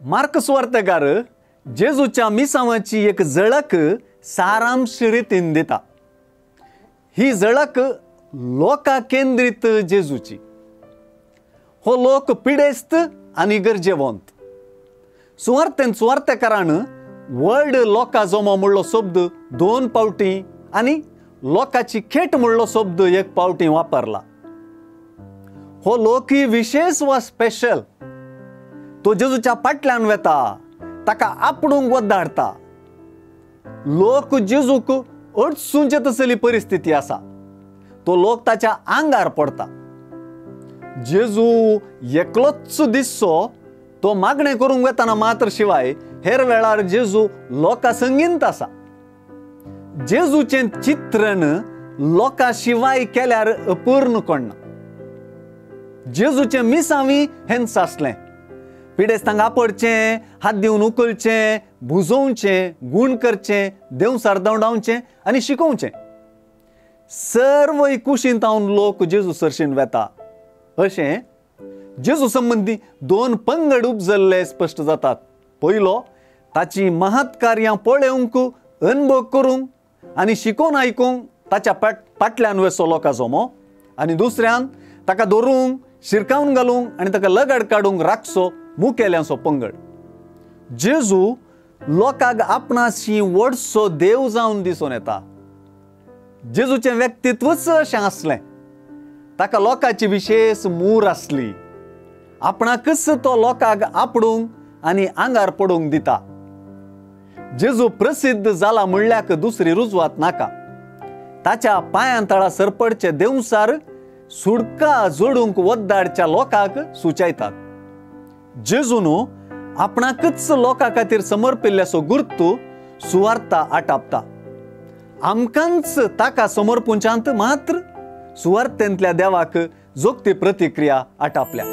Mark सुवार्थेकार जेजूच्या मिसावाची एक झळक सारांश रितीन दिता. ही झळक लोका केंद्रित जेजूची. हो लोक पिडेस्त आणि गरजेवंत. सुवार्थेकारान वर्ल्ड लोका जमो म्हणलो शब्द 2 पावटी आणि लोकाची खेट म्हणलो शब्द 1 पावटी वापरला. हो लोक विशेष वा स्पेशल. तो जेजूच्या फाटल्यान वेता, ताका आपणूक वधाडता. लोक जेजूक अडसूंचे तसली परिस्थिती आसा. तो लोक ताच्या आंगार पडता. जेजू एकलोच दिसचो तो मागणे करूंक वेताना मात्र शिवाय हेर वेळार जेजू लोका संगीत आसा. जेजूचे चित्रण लोका शिवाय केल्यार अपूर्ण कोणना. जेजूचे मिसावी हेंच आसलें. पिडेस्तांक आपडचें, हात दिवन उखलचें, बुजोवचें, गूण करचें, देवसार दंडावचें आनी शिकोवचें. सर्व कुशींत लोक जेजू सरशीन वेता. अशें जेजू संबंधी 2 पंगड उपजल्ले स्पश्ट जातात. पयलो ताची महत् कार्यां पळोवंक, अनुभव करूंक आनी शिकोवन आयकूंक ताच्या फाटल्यान वेसो लोकां जमो. आनी दुसऱ्यान ताका धरूंक, शिरकावन घालूंक आनी ताका लगाड काडूंक राखसो मुखेल्यांचो पंगड. जेजू लोकांक आपणाशी व्हडसो देव जावन दिसून येता. जेजूचें व्यक्तित्वच अशें आसलें. ताका लोकांची विशेष मूर आसली. आपणाकच तो लोकांक आपडूंक आनी आंगार पडूंक दिता. जेजू प्रसिद्ध जाला म्हणल्याक दुसरी रुजवात नाका. ताच्या पांयां तळा सरपडचे देवसार सुडका जोडूंक वधाडच्या लोकांक सुचयतात. जेजून आपणाकच लोकां खातीर समर्पिल्ल्याचो गुर्तू सुवार्ता आटापता. आमकांच ताका समर्पुंचांत मात्र सुवार्थेंतल्या देवाक जोगती प्रतिक्रिया आटापल्या.